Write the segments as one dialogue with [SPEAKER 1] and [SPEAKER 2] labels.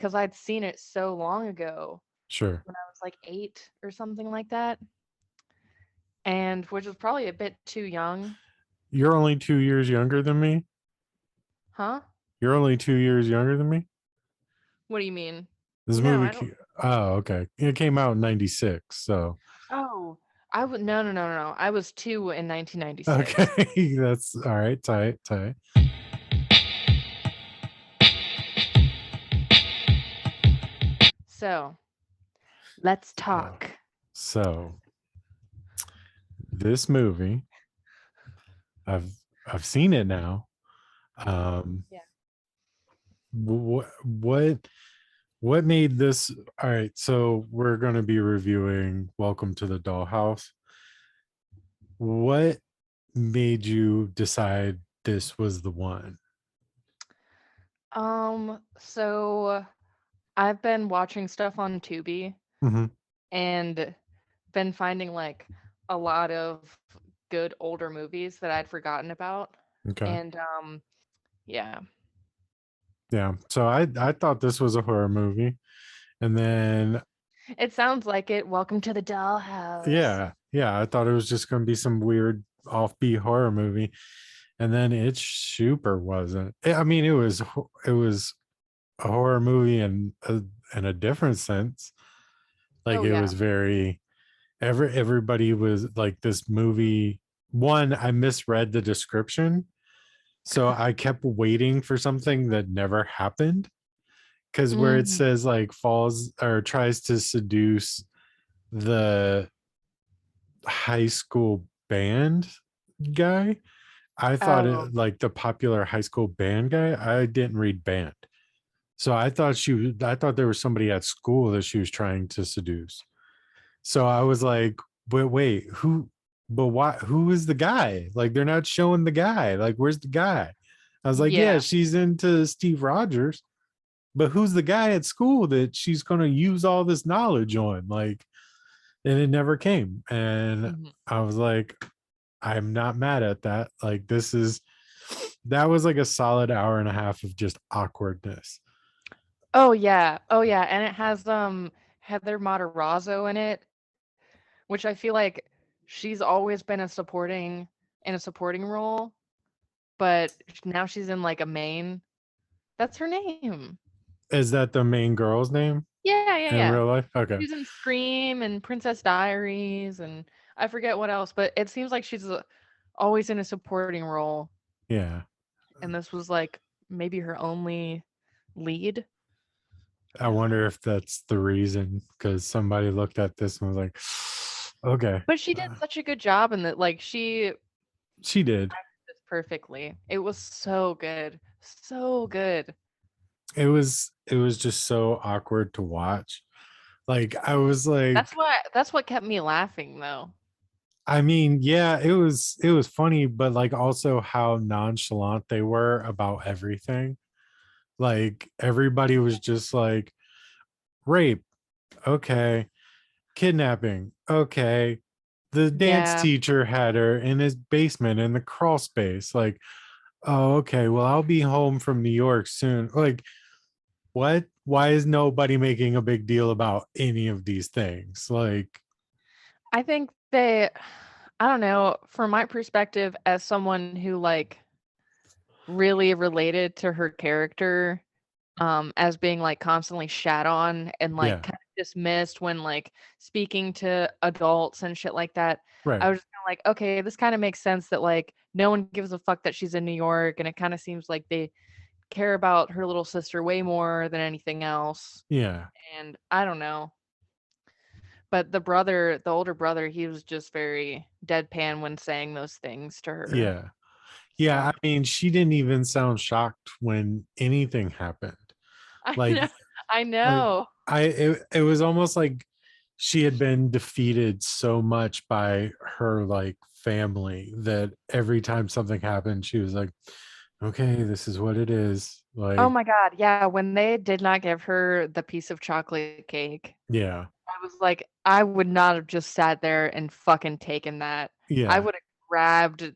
[SPEAKER 1] because I'd seen it so long ago
[SPEAKER 2] Sure.
[SPEAKER 1] when I was like 8 or something like that, and which was probably a bit too young.
[SPEAKER 2] You're only 2 years younger than me.
[SPEAKER 1] Huh?
[SPEAKER 2] You're only 2 years younger than me.
[SPEAKER 1] What do you mean?
[SPEAKER 2] This
[SPEAKER 1] No,
[SPEAKER 2] movie.
[SPEAKER 1] I don't.
[SPEAKER 2] Oh, okay. It came out in '96. So
[SPEAKER 1] Oh, I would no, no, no, no, no. I was 2 in 1996.
[SPEAKER 2] okay, that's all right. Tight, tight.
[SPEAKER 1] So, let's
[SPEAKER 2] So,
[SPEAKER 1] talk.
[SPEAKER 2] so this movie, I've I've seen it now. Um,
[SPEAKER 1] Yeah.
[SPEAKER 2] what what made this? All right, so we're going to be reviewing Welcome to the Dollhouse. What made you decide this was the one?
[SPEAKER 1] So I've been watching stuff on Tubi
[SPEAKER 2] Hmm.
[SPEAKER 1] and been finding like a lot of good older movies that I'd forgotten about.
[SPEAKER 2] Okay.
[SPEAKER 1] And yeah.
[SPEAKER 2] Yeah. So I thought this was a horror movie, and then
[SPEAKER 1] It sounds like it. Welcome to the Dollhouse.
[SPEAKER 2] yeah, I thought it was just going to be some weird offbeat horror movie, and then it super wasn't. I mean, it was a horror movie in a different sense. Like
[SPEAKER 1] Oh
[SPEAKER 2] it
[SPEAKER 1] yeah.
[SPEAKER 2] was very everybody was like this movie. One, I misread the description, so I kept waiting for something that never happened. Because where it
[SPEAKER 1] Hmm.
[SPEAKER 2] says like falls or tries to seduce the high school band guy, I thought
[SPEAKER 1] Oh,
[SPEAKER 2] it like the popular high school band guy. I didn't read band. So I thought there was somebody at school that she was trying to seduce. So I was like, but wait, but why who is the guy? Like they're not showing the guy. Like, where's the guy? I was like, yeah,
[SPEAKER 1] yeah.
[SPEAKER 2] she's into Steve Rogers, but who's the guy at school that she's gonna use all this knowledge on? Like, and it never came. And
[SPEAKER 1] Mhm.
[SPEAKER 2] I was like, I'm not mad at that. Like, that was like a solid hour and a half of just awkwardness.
[SPEAKER 1] Oh yeah. Oh yeah. And it has Heather Matarazzo in it, which I feel like she's always been in a supporting role, but now she's in like a main. That's her name.
[SPEAKER 2] Is that the main girl's name
[SPEAKER 1] Yeah, yeah,
[SPEAKER 2] in
[SPEAKER 1] yeah.
[SPEAKER 2] real life? Okay.
[SPEAKER 1] She's in Scream and Princess Diaries and I forget what else, but it seems like she's always in a supporting role,
[SPEAKER 2] Yeah.
[SPEAKER 1] and this was like maybe her only lead.
[SPEAKER 2] I wonder if that's the reason because somebody looked at this and was like, okay.
[SPEAKER 1] But she did
[SPEAKER 2] Uh,
[SPEAKER 1] such a good job in that, like she
[SPEAKER 2] she did.
[SPEAKER 1] acted this perfectly. It was so good, so good.
[SPEAKER 2] It was just so awkward to watch. Like I was like,
[SPEAKER 1] That's what kept me laughing though.
[SPEAKER 2] I mean, yeah, it was funny, but like also how nonchalant they were about everything. Like everybody was just like rape, okay, kidnapping, okay. The dance
[SPEAKER 1] Yeah,
[SPEAKER 2] teacher had her in his basement in the crawl space. Like, oh, okay, well, I'll be home from New York soon. Like, what? Why is nobody making a big deal about any of these things? Like,
[SPEAKER 1] I think they. I don't know. From my perspective, as someone who like really related to her character, as being, like, constantly shat on and, like,
[SPEAKER 2] yeah,
[SPEAKER 1] kind of dismissed when, like, speaking to adults and shit like that. I
[SPEAKER 2] right.
[SPEAKER 1] was just kinda like, "Okay, this kinda makes sense that, like, no one gives a fuck that she's in New York," and it kinda seems like they care about her little sister way more than anything else,
[SPEAKER 2] Yeah,
[SPEAKER 1] and I don't know. But the older brother, he was just very deadpan when saying those things to her,
[SPEAKER 2] yeah. Yeah, I
[SPEAKER 1] so
[SPEAKER 2] mean, she didn't even sound shocked when anything happened.
[SPEAKER 1] I
[SPEAKER 2] Like,
[SPEAKER 1] know. I
[SPEAKER 2] like
[SPEAKER 1] know.
[SPEAKER 2] it was almost like she had been defeated so much by her like family that every time something happened, she was like, okay, this is what it is.
[SPEAKER 1] Oh
[SPEAKER 2] Like,
[SPEAKER 1] my god, yeah, when they did not give her the piece of chocolate cake,
[SPEAKER 2] yeah,
[SPEAKER 1] I was like, I would not have just sat there and fucking taken that. I
[SPEAKER 2] yeah,
[SPEAKER 1] would have grabbed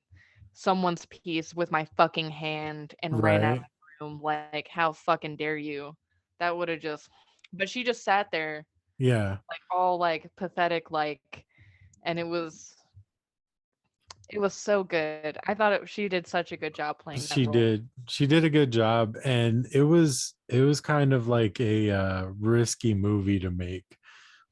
[SPEAKER 1] someone's piece with my fucking hand and ran out of
[SPEAKER 2] right.
[SPEAKER 1] the room like, "How fucking dare you?" That would have just, but she just sat there
[SPEAKER 2] Yeah,
[SPEAKER 1] like all like pathetic, like, and it was so good. I thought she did such a good job playing that
[SPEAKER 2] she
[SPEAKER 1] role.
[SPEAKER 2] did. She did a good job, and it was kind of like a risky movie to make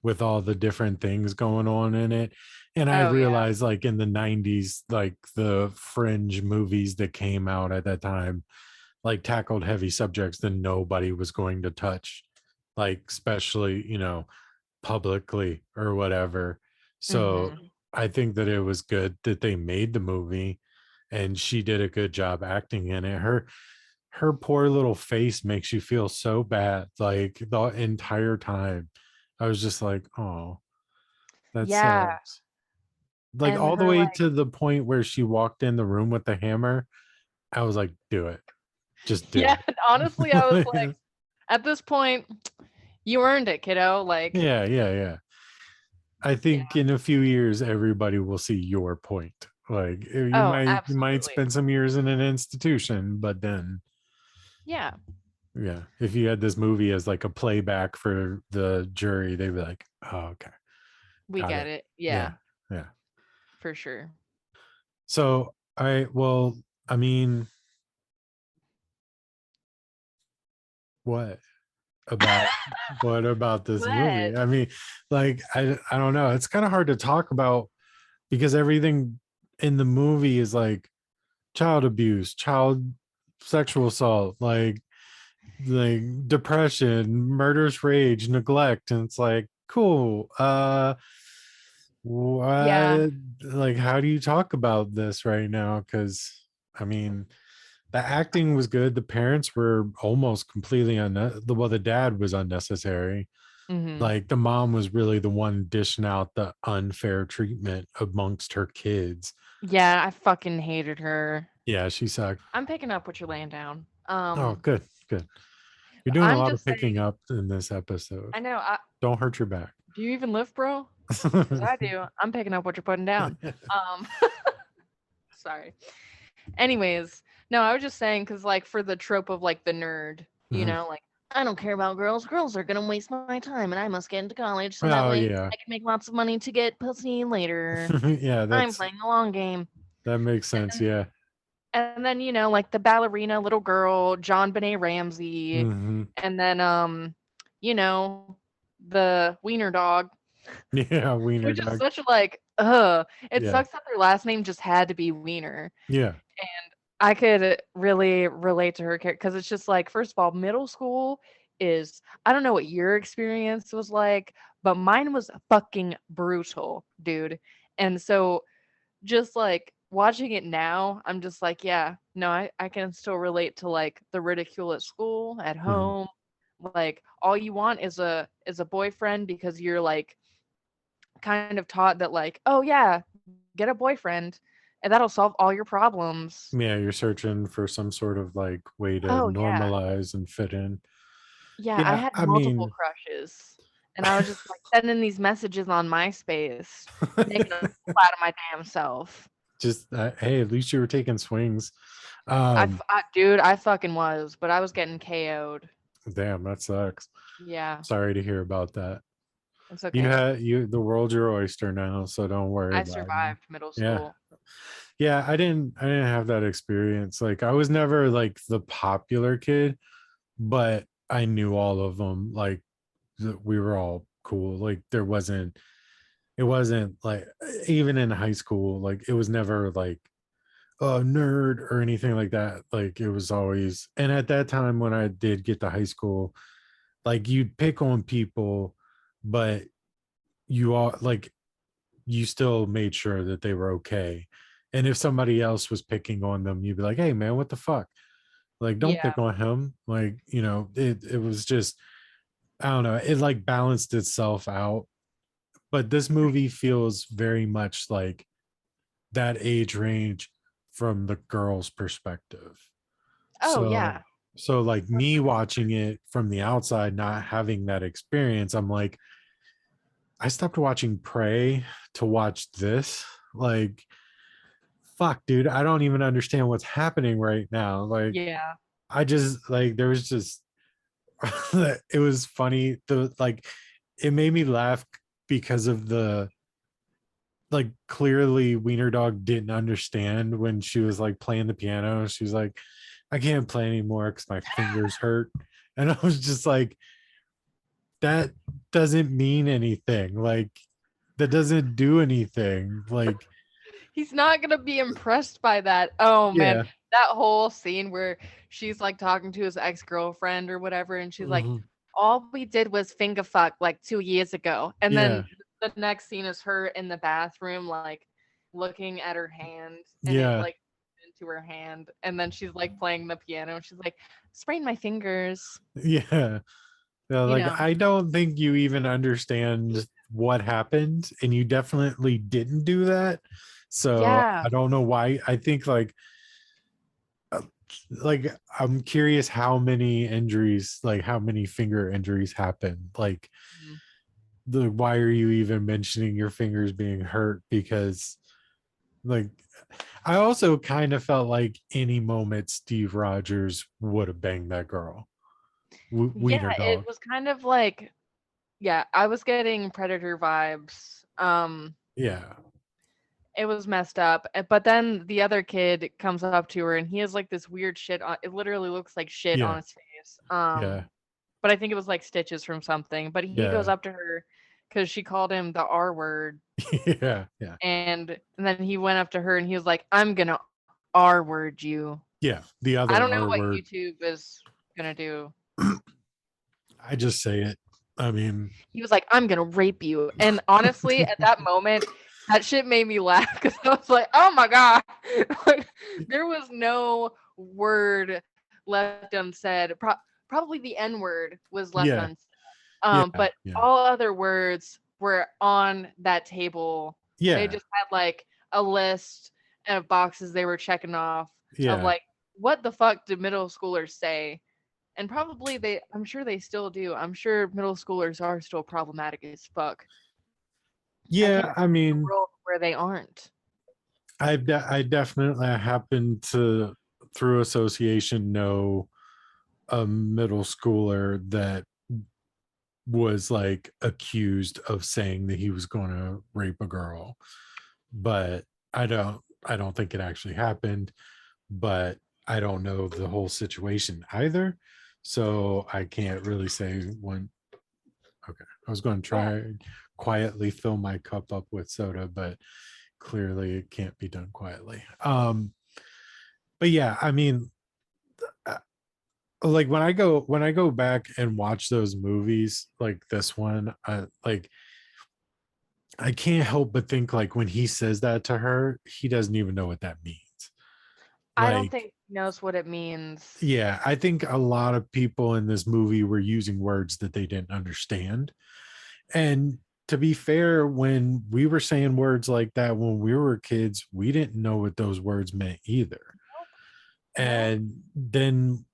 [SPEAKER 2] with all the different things going on in it. And I
[SPEAKER 1] Oh yeah.
[SPEAKER 2] realized, like, in the 90s, like the fringe movies that came out at that time, like, tackled heavy subjects that nobody was going to touch, like, especially, publicly or whatever. So
[SPEAKER 1] Mhm.
[SPEAKER 2] I think that it was good that they made the movie, and she did a good job acting in it. Her poor little face makes you feel so bad, like, the entire time. I was just like, oh, that
[SPEAKER 1] Yeah,
[SPEAKER 2] sucks. Like,
[SPEAKER 1] and
[SPEAKER 2] all the
[SPEAKER 1] her
[SPEAKER 2] way
[SPEAKER 1] like
[SPEAKER 2] to the point where she walked in the room with the hammer. I was like, do it. Just do
[SPEAKER 1] yeah, honestly, I was like,
[SPEAKER 2] it.
[SPEAKER 1] at this point, you earned it, kiddo. Like,
[SPEAKER 2] Yeah, yeah, yeah. I
[SPEAKER 1] yeah.
[SPEAKER 2] think in a few years everybody will see your point. Like, you
[SPEAKER 1] Oh,
[SPEAKER 2] might
[SPEAKER 1] absolutely.
[SPEAKER 2] spend some years in an institution, but then,
[SPEAKER 1] Yeah,
[SPEAKER 2] yeah, if you had this movie as like a playback for the jury, they'd be like, oh, okay,
[SPEAKER 1] we
[SPEAKER 2] got
[SPEAKER 1] get
[SPEAKER 2] it.
[SPEAKER 1] it.
[SPEAKER 2] Yeah,
[SPEAKER 1] Yeah,
[SPEAKER 2] yeah.
[SPEAKER 1] for sure.
[SPEAKER 2] So well, I mean, what about what about this
[SPEAKER 1] What?
[SPEAKER 2] movie? I mean, like, I don't know. It's kind of hard to talk about because everything in the movie is like child abuse, child sexual assault, like depression, murderous rage, neglect, and it's like, cool.
[SPEAKER 1] Yeah.
[SPEAKER 2] What? Like, how do you talk about this right now? Because I mean, the acting was good. The parents were almost completely well, the dad was unnecessary.
[SPEAKER 1] Mhm.
[SPEAKER 2] Like, the mom was really the one dishing out the unfair treatment amongst her kids.
[SPEAKER 1] Yeah, I fucking hated her.
[SPEAKER 2] Yeah, she sucked.
[SPEAKER 1] I'm picking up what you're laying down.
[SPEAKER 2] Oh, good, good. You're
[SPEAKER 1] But
[SPEAKER 2] doing a
[SPEAKER 1] I'm
[SPEAKER 2] lot of
[SPEAKER 1] just
[SPEAKER 2] picking
[SPEAKER 1] saying,
[SPEAKER 2] up in this episode.
[SPEAKER 1] I know,
[SPEAKER 2] Don't hurt your back.
[SPEAKER 1] do you even live, bro? Because I do. I'm picking up what you're putting down. Um, sorry. Anyways, no, I was just saying because like for the trope of like the nerd,
[SPEAKER 2] Mhm.
[SPEAKER 1] like I don't care about girls. Girls are gonna waste my time, and I must get into college so that
[SPEAKER 2] Oh
[SPEAKER 1] way
[SPEAKER 2] yeah.
[SPEAKER 1] I can make lots of money to get pussy later.
[SPEAKER 2] Yeah,
[SPEAKER 1] I'm playing the long game.
[SPEAKER 2] that makes sense. Yeah.
[SPEAKER 1] And then, like the ballerina little girl, John Benet Ramsey,
[SPEAKER 2] Hmm.
[SPEAKER 1] and then you know, the wiener dog,
[SPEAKER 2] Yeah, wiener
[SPEAKER 1] which is
[SPEAKER 2] dog.
[SPEAKER 1] such a like, it
[SPEAKER 2] Yeah.
[SPEAKER 1] sucks that their last name just had to be Wiener.
[SPEAKER 2] Yeah.
[SPEAKER 1] I could really relate to her character because it's just like, first of all, middle school is, I don't know what your experience was like, but mine was fucking brutal, dude. And so just like watching it now, I'm just like, yeah, no, I can still relate to like the ridicule at school, at
[SPEAKER 2] Mhm.
[SPEAKER 1] home. Like all you want is a boyfriend because you're like kind of taught that like, oh yeah, get a boyfriend and that'll solve all your problems.
[SPEAKER 2] Yeah, you're searching for some sort of like way to
[SPEAKER 1] Oh yeah.
[SPEAKER 2] normalize and fit in.
[SPEAKER 1] Yeah, I
[SPEAKER 2] Yeah,
[SPEAKER 1] had
[SPEAKER 2] I
[SPEAKER 1] multiple
[SPEAKER 2] mean,
[SPEAKER 1] crushes. And I was just like sending these messages on MySpace, making a fool out of my damn self.
[SPEAKER 2] just hey, at least you were taking swings.
[SPEAKER 1] Dude, I fucking was, but I was getting KO'd.
[SPEAKER 2] Damn, that sucks.
[SPEAKER 1] Yeah,
[SPEAKER 2] Sorry to hear about that.
[SPEAKER 1] it's
[SPEAKER 2] You
[SPEAKER 1] okay.
[SPEAKER 2] had you the world's your oyster now, so don't worry
[SPEAKER 1] I
[SPEAKER 2] about it.
[SPEAKER 1] survived middle
[SPEAKER 2] Yeah.
[SPEAKER 1] school.
[SPEAKER 2] Yeah, I didn't have that experience. Like, I was never like the popular kid, but I knew all of them. Like, we were all cool. Like, it wasn't like, even in high school, like, it was never like a nerd or anything like that. Like, it was always, and at that time when I did get to high school, like, you'd pick on people, but you all like you still made sure that they were okay. And if somebody else was picking on them, you'd be like, hey man, what the fuck? Like, don't
[SPEAKER 1] Yeah.
[SPEAKER 2] pick on him. Like, it was just, I don't know, it like balanced itself out. But this movie feels very much like that age range from the girl's perspective.
[SPEAKER 1] Oh,
[SPEAKER 2] So
[SPEAKER 1] yeah.
[SPEAKER 2] like, me watching
[SPEAKER 1] 100%.
[SPEAKER 2] it from the outside, not having that experience, I'm like, I stopped watching Prey to watch this. Like, fuck, dude, I don't even understand what's happening right now. Like,
[SPEAKER 1] Yeah.
[SPEAKER 2] I just, like, there was just it was funny. The like it made me laugh because of the like clearly Wiener Dog didn't understand when she was like playing the piano. She's like, I can't play anymore because my fingers hurt. And I was just like, that doesn't mean anything. Like that doesn't do anything. Like,
[SPEAKER 1] He's not gonna be impressed by that. Oh man,
[SPEAKER 2] yeah.
[SPEAKER 1] that whole scene where she's like talking to his ex-girlfriend or whatever, and she's like,
[SPEAKER 2] Mhm.
[SPEAKER 1] all we did was finger fuck like 2 years ago. And
[SPEAKER 2] Yeah.
[SPEAKER 1] then the next scene is her in the bathroom, like looking at her hand, and it
[SPEAKER 2] Yeah.
[SPEAKER 1] like into her hand, and then she's like playing the piano, and she's like, sprained my fingers,
[SPEAKER 2] Yeah. Yeah,
[SPEAKER 1] you
[SPEAKER 2] like
[SPEAKER 1] know.
[SPEAKER 2] I don't think you even understand what happened, and you definitely didn't do that. So
[SPEAKER 1] Yeah.
[SPEAKER 2] I don't know why. I think uh, like I'm curious how many injuries, like how many finger injuries happen. Like
[SPEAKER 1] Mm.
[SPEAKER 2] the why are you even mentioning your fingers being hurt? Because like I also kind of felt like any moment Steve Rogers would have banged that girl.
[SPEAKER 1] Yeah,
[SPEAKER 2] Wiener
[SPEAKER 1] it
[SPEAKER 2] dog.
[SPEAKER 1] was kind of like, yeah, I was getting Predator vibes.
[SPEAKER 2] Yeah.
[SPEAKER 1] It was messed up. But then the other kid comes up to her and he has like this weird shit on, it literally looks like shit on
[SPEAKER 2] Yeah.
[SPEAKER 1] his face.
[SPEAKER 2] Yeah.
[SPEAKER 1] But I think it was like stitches from something. But he goes
[SPEAKER 2] Yeah.
[SPEAKER 1] up to her because she called him the R word,
[SPEAKER 2] Yeah. Yeah.
[SPEAKER 1] and then he went up to her and he was like, I'm gonna R word you.
[SPEAKER 2] Yeah. The
[SPEAKER 1] I
[SPEAKER 2] other
[SPEAKER 1] don't know
[SPEAKER 2] R
[SPEAKER 1] what
[SPEAKER 2] word.
[SPEAKER 1] YouTube is gonna do.
[SPEAKER 2] I just say it. I mean,
[SPEAKER 1] He was like, I'm gonna rape you. And honestly, at that moment, that shit made me laugh because I was like, oh my God. Like, there was no word left unsaid. Probably the N word was left
[SPEAKER 2] yeah.
[SPEAKER 1] unsaid.
[SPEAKER 2] Yeah.
[SPEAKER 1] But
[SPEAKER 2] Yeah.
[SPEAKER 1] all other words were on that table. They
[SPEAKER 2] Yeah.
[SPEAKER 1] just had like a list of boxes they were checking off of
[SPEAKER 2] Yeah.
[SPEAKER 1] like, what the fuck did middle schoolers say? And probably I'm sure they still do. I'm sure middle schoolers are still problematic as fuck. I can't
[SPEAKER 2] Yeah. I
[SPEAKER 1] imagine a
[SPEAKER 2] mean,
[SPEAKER 1] world where they aren't.
[SPEAKER 2] I definitely happen to, through association, know a middle schooler that was like accused of saying that he was going to rape a girl, but I don't think it actually happened, but I don't know the whole situation either, so I can't really say one. Okay, I was going to
[SPEAKER 1] Yeah.
[SPEAKER 2] try and quietly fill my cup up with soda, but clearly it can't be done quietly. But yeah, I mean, uh, like when I go back and watch those movies, like this one, like I can't help but think like when he says that to her, he doesn't even know what that means.
[SPEAKER 1] I don't
[SPEAKER 2] Like,
[SPEAKER 1] think he knows what it means.
[SPEAKER 2] yeah, I think a lot of people in this movie were using words that they didn't understand. And to be fair, when we were saying words like that when we were kids, we didn't know what those words meant either.
[SPEAKER 1] Nope. Nope.
[SPEAKER 2] And then,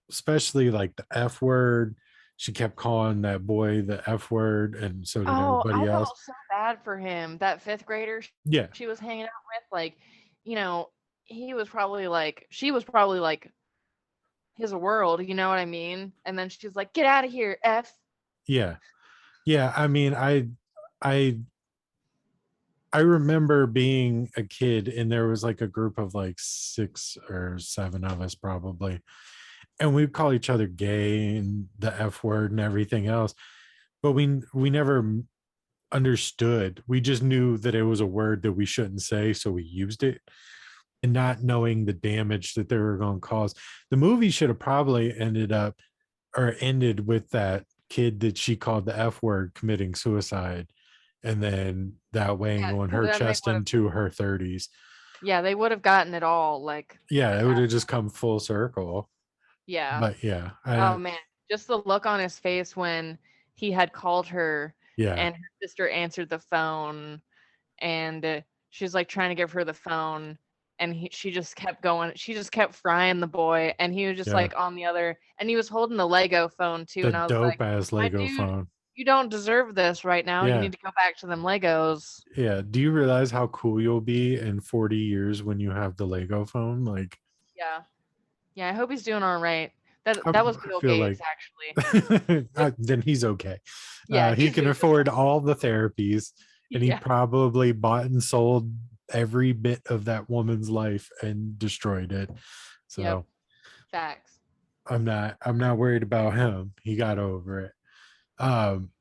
[SPEAKER 2] especially like the F word, she kept calling that boy the F word, and so did
[SPEAKER 1] Oh,
[SPEAKER 2] everybody
[SPEAKER 1] I
[SPEAKER 2] else.
[SPEAKER 1] felt so bad for him. That fifth grader
[SPEAKER 2] Yeah.
[SPEAKER 1] she was hanging out with, like, you know, she was probably like his world, you know what I mean? And then she's like, get out of here, F.
[SPEAKER 2] Yeah. Yeah. I mean, I I remember being a kid and there was like a group of like 6 or 7 of us probably. And we'd call each other gay and the F word and everything else. But we never understood. We just knew that it was a word that we shouldn't say, so we used it. And not knowing the damage that they were going to cause. The movie should have probably ended with that kid that she called the F word committing suicide, and then that weighing
[SPEAKER 1] Yeah,
[SPEAKER 2] on
[SPEAKER 1] because
[SPEAKER 2] her
[SPEAKER 1] then
[SPEAKER 2] chest into her 30s.
[SPEAKER 1] they would have gotten it all, like,
[SPEAKER 2] Yeah, it would have
[SPEAKER 1] uh,
[SPEAKER 2] just come full circle.
[SPEAKER 1] yeah.
[SPEAKER 2] But yeah,
[SPEAKER 1] Oh man, just the look on his face when he had called her
[SPEAKER 2] yeah,
[SPEAKER 1] and her sister answered the phone and she's like trying to give her the phone and she just kept going. She just kept frying the boy and he was just
[SPEAKER 2] yeah.
[SPEAKER 1] like on the other and he was holding the Lego phone too
[SPEAKER 2] The
[SPEAKER 1] and I was like,
[SPEAKER 2] dope ass
[SPEAKER 1] "My
[SPEAKER 2] Lego
[SPEAKER 1] dude,
[SPEAKER 2] phone.
[SPEAKER 1] you don't deserve this right now. You
[SPEAKER 2] Yeah,
[SPEAKER 1] need to go back to them Legos."
[SPEAKER 2] yeah. Do you realize how cool you'll be in 40 years when you have the Lego phone? Like,
[SPEAKER 1] Yeah. Yeah, I hope he's doing all right. That
[SPEAKER 2] I,
[SPEAKER 1] that was
[SPEAKER 2] I
[SPEAKER 1] Bill
[SPEAKER 2] feel
[SPEAKER 1] Gates,
[SPEAKER 2] like
[SPEAKER 1] actually.
[SPEAKER 2] then he's okay.
[SPEAKER 1] Yeah,
[SPEAKER 2] He
[SPEAKER 1] he's
[SPEAKER 2] can
[SPEAKER 1] doing just
[SPEAKER 2] afford all the therapies,
[SPEAKER 1] fine.
[SPEAKER 2] and he
[SPEAKER 1] Yeah.
[SPEAKER 2] probably bought and sold every bit of that woman's life and destroyed it.
[SPEAKER 1] Yep.
[SPEAKER 2] So
[SPEAKER 1] Facts.
[SPEAKER 2] I'm not worried about him. He got over it. Um,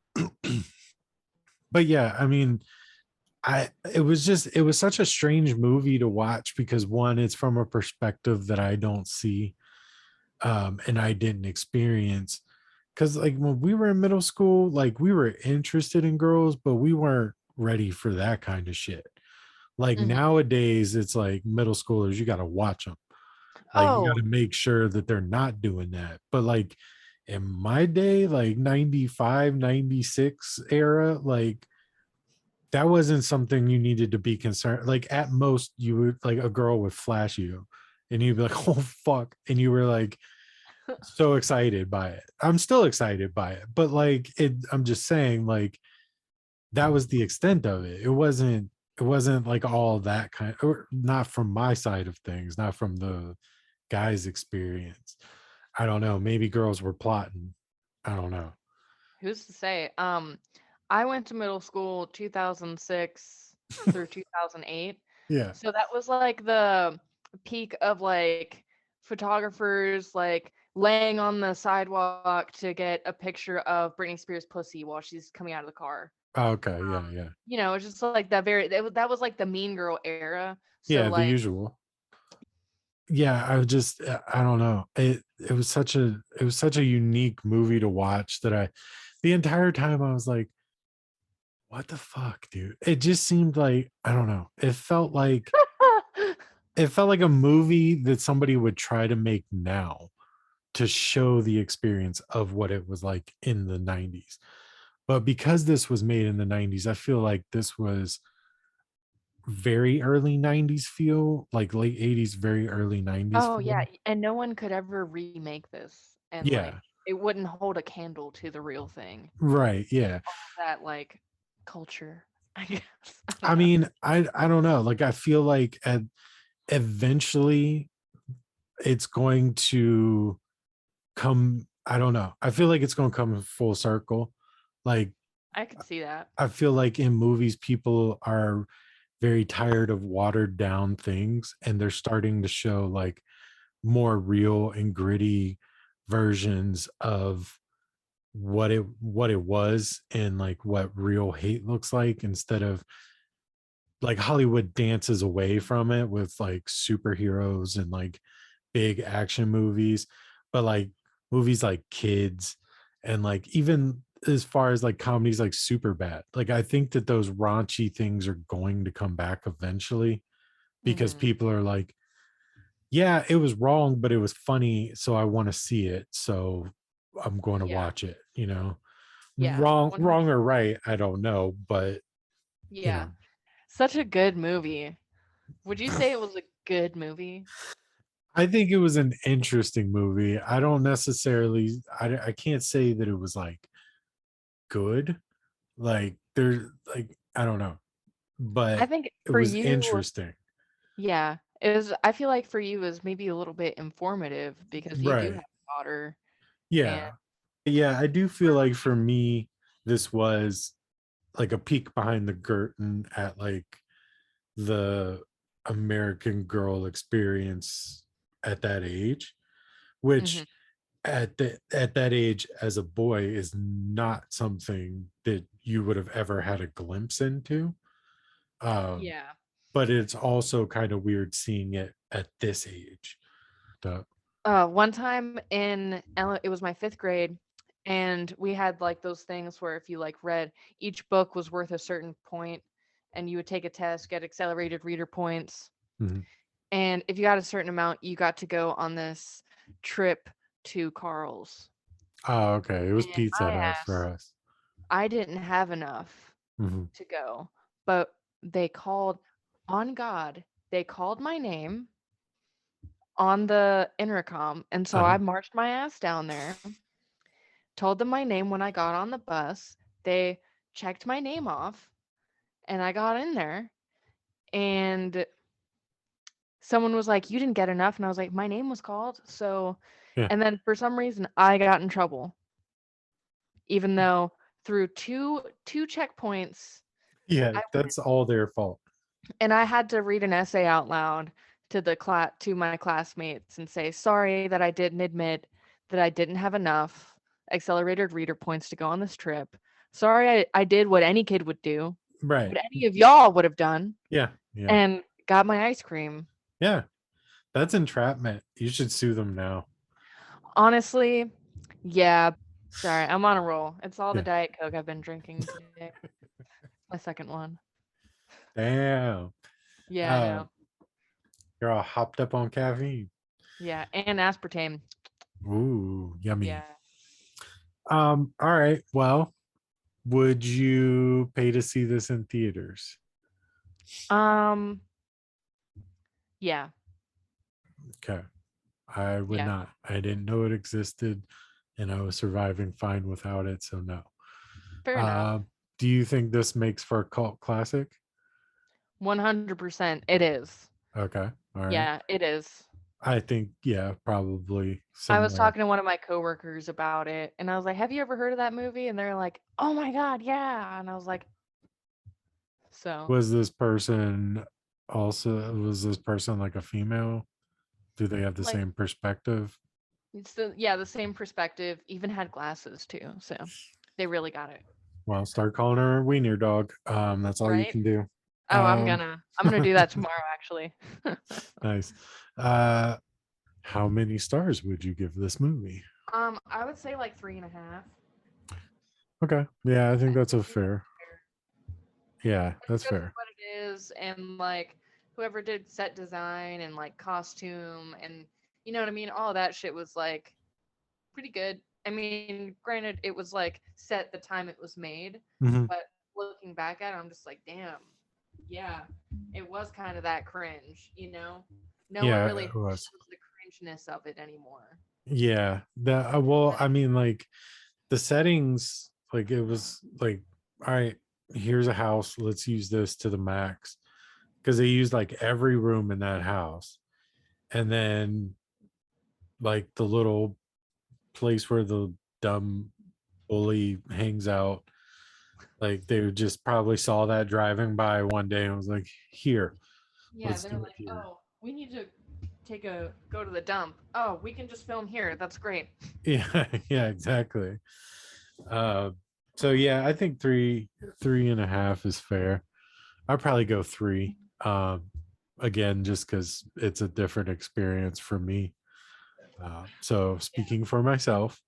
[SPEAKER 2] but yeah, I mean, it was such a strange movie to watch because one, it's from a perspective that I don't see, and I didn't experience. Because like when we were in middle school, like we were interested in girls, but we weren't ready for that kind of shit. Like
[SPEAKER 1] Mhm.
[SPEAKER 2] nowadays, it's like middle schoolers, you got to watch them. Like you got
[SPEAKER 1] Oh,
[SPEAKER 2] to make sure that they're not doing that. But like in my day, like 95, 96 era, like that wasn't something you needed to be concerned. Like at most, you would like a girl would flash you and you'd be like, oh fuck. And you were like so excited by it. I'm still excited by it, but like I'm just saying, like, that was the extent of it. It wasn't like all that kind, or not from my side of things, not from the guy's experience. I don't know. Maybe girls were plotting. I don't know.
[SPEAKER 1] who's to say? I went to middle school 2006 through 2008.
[SPEAKER 2] Yeah.
[SPEAKER 1] So that was like the peak of like photographers like laying on the sidewalk to get a picture of Britney Spears' pussy while she's coming out of the car.
[SPEAKER 2] Okay. Yeah. Yeah.
[SPEAKER 1] It's just like that was like the mean girl era. So
[SPEAKER 2] Yeah. The
[SPEAKER 1] like
[SPEAKER 2] usual. Yeah. I don't know. It was such a unique movie to watch that the entire time I was like, what the fuck, dude? It just seemed like, I don't know. It felt like a movie that somebody would try to make now to show the experience of what it was like in the 90s. But because this was made in the 90s, I feel like this was very early 90s feel, like late 80s, very early 90s
[SPEAKER 1] Oh yeah,
[SPEAKER 2] feel.
[SPEAKER 1] and no one could ever remake this, and like
[SPEAKER 2] Yeah,
[SPEAKER 1] it wouldn't hold a candle to the real thing.
[SPEAKER 2] right. Yeah.
[SPEAKER 1] That like culture, I guess. I
[SPEAKER 2] I
[SPEAKER 1] don't know.
[SPEAKER 2] mean, I don't know. Like I feel like eventually it's going to come. I don't know. I feel like it's going to come full circle. Like
[SPEAKER 1] I could see that.
[SPEAKER 2] I feel like in movies, people are very tired of watered down things and they're starting to show like more real and gritty versions of what it was and like what real hate looks like, instead of like Hollywood dances away from it with like superheroes and like big action movies, but like movies like Kids and like even as far as like comedies like Super Bad, like I think that those raunchy things are going to come back eventually because
[SPEAKER 1] Hmm.
[SPEAKER 2] people are like, yeah, it was wrong, but it was funny, so I want to see it, so I'm going to
[SPEAKER 1] Yeah.
[SPEAKER 2] watch it.
[SPEAKER 1] Yeah.
[SPEAKER 2] Wrong
[SPEAKER 1] 100.
[SPEAKER 2] or right, I don't know, but you
[SPEAKER 1] Yeah.
[SPEAKER 2] know,
[SPEAKER 1] Such a good movie. Would you say it was a good movie?
[SPEAKER 2] I think it was an interesting movie. I don't necessarily, I can't say that it was like good. Like there, like I don't know,
[SPEAKER 1] I
[SPEAKER 2] but
[SPEAKER 1] think
[SPEAKER 2] it
[SPEAKER 1] for
[SPEAKER 2] was
[SPEAKER 1] you,
[SPEAKER 2] interesting.
[SPEAKER 1] yeah, it was. I feel like for you it was maybe a little bit informative because you do have
[SPEAKER 2] Right.
[SPEAKER 1] a daughter, and
[SPEAKER 2] Yeah. Yeah. I do feel like for me, this was like a peek behind the curtain at like the American Girl experience at that age,
[SPEAKER 1] mhm,
[SPEAKER 2] which at that age as a boy is not something that you would have ever had a glimpse into. Um,
[SPEAKER 1] yeah.
[SPEAKER 2] but it's also kind of weird seeing it at this age.
[SPEAKER 1] One time it was my fifth grade, and we had like those things where if you like read each book was worth a certain point, and you would take a test, get accelerated reader points,
[SPEAKER 2] Mhm.
[SPEAKER 1] and if you got a certain amount, you got to go on this trip to Carl's.
[SPEAKER 2] Oh, okay. It was
[SPEAKER 1] And
[SPEAKER 2] Pizza Hut for us.
[SPEAKER 1] I didn't have enough
[SPEAKER 2] Mhm.
[SPEAKER 1] to go, but they called on God. They called my name on the intercom, and so
[SPEAKER 2] Uh-huh.
[SPEAKER 1] I marched my ass down there, told them my name when I got on the bus. They checked my name off, and I got in there. And someone was like, "You didn't get enough," and I was like, "My name was called." So
[SPEAKER 2] Yeah.
[SPEAKER 1] And then for some reason I got in trouble, even though through two checkpoints
[SPEAKER 2] Yeah,
[SPEAKER 1] I
[SPEAKER 2] that's all their fault.
[SPEAKER 1] and I had to read an essay out loud to the to my classmates and say, "Sorry that I didn't admit that I didn't have enough accelerated reader points to go on this trip. Sorry I did what any kid would do,
[SPEAKER 2] Right.
[SPEAKER 1] what any of y'all would have done,
[SPEAKER 2] Yeah. Yeah.
[SPEAKER 1] and got my ice cream."
[SPEAKER 2] Yeah. That's entrapment. You should sue them now.
[SPEAKER 1] Honestly, yeah. Sorry, I'm on a roll. It's all the
[SPEAKER 2] Yeah.
[SPEAKER 1] Diet Coke I've been drinking today. My second one.
[SPEAKER 2] Damn.
[SPEAKER 1] Yeah, I
[SPEAKER 2] Uh,
[SPEAKER 1] know.
[SPEAKER 2] you're all hopped up on caffeine.
[SPEAKER 1] Yeah, and aspartame.
[SPEAKER 2] Ooh, yummy.
[SPEAKER 1] Yeah.
[SPEAKER 2] All right. Well, would you pay to see this in theaters?
[SPEAKER 1] Um, yeah,
[SPEAKER 2] Okay. I would
[SPEAKER 1] yeah.
[SPEAKER 2] not. I didn't know it existed and I was surviving fine without it. So no.
[SPEAKER 1] Fair enough.
[SPEAKER 2] Uh, do you think this makes for a cult classic?
[SPEAKER 1] 100% it is.
[SPEAKER 2] Okay. All right.
[SPEAKER 1] Yeah, it is.
[SPEAKER 2] I think, yeah, probably
[SPEAKER 1] I was
[SPEAKER 2] similar.
[SPEAKER 1] talking to one of my coworkers about it, and I was like, "Have you ever heard of that movie?" And they're like, "Oh my God, yeah." And I was like, so,
[SPEAKER 2] Was this person was this person like a female? Do they have the
[SPEAKER 1] like,
[SPEAKER 2] same perspective?
[SPEAKER 1] it's the same perspective, even had glasses too. So they really got it.
[SPEAKER 2] Well, start calling her a wiener dog. That's all you
[SPEAKER 1] Right?
[SPEAKER 2] can do.
[SPEAKER 1] Oh,
[SPEAKER 2] Um,
[SPEAKER 1] I'm gonna do that tomorrow actually.
[SPEAKER 2] nice. Uh, how many stars would you give this movie?
[SPEAKER 1] I would say like 3.5.
[SPEAKER 2] Okay. Yeah, I
[SPEAKER 1] I
[SPEAKER 2] think that's a
[SPEAKER 1] think that's
[SPEAKER 2] fair.
[SPEAKER 1] fair.
[SPEAKER 2] Yeah,
[SPEAKER 1] Like,
[SPEAKER 2] that's
[SPEAKER 1] just
[SPEAKER 2] fair.
[SPEAKER 1] what it is, and like whoever did set design and like costume and you know what I mean, all of that shit was like pretty good. I mean, granted, it was like set the time it was made,
[SPEAKER 2] Hmm.
[SPEAKER 1] but looking back at it, I'm just like, damn, yeah, it was kind of that cringe, you know? No one
[SPEAKER 2] Yeah,
[SPEAKER 1] really
[SPEAKER 2] it was.
[SPEAKER 1] shows the cringeness of it anymore.
[SPEAKER 2] Yeah. Well, I mean, like the settings, like it was like, all right, here's a house. Let's use this to the max. Because they used like every room in that house. And then like the little place where the dumb bully hangs out. Like they just probably saw that driving by one day and was like, here,
[SPEAKER 1] Yeah,
[SPEAKER 2] let's
[SPEAKER 1] they're
[SPEAKER 2] do it
[SPEAKER 1] like,
[SPEAKER 2] here.
[SPEAKER 1] oh, we need to go to the dump. Oh, we can just film here. That's great.
[SPEAKER 2] Yeah, yeah, exactly. Uh, so yeah, I think three and a half is fair. I'd probably go three. Again, just because it's a different experience for me. So speaking for myself,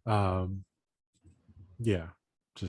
[SPEAKER 2] um, yeah,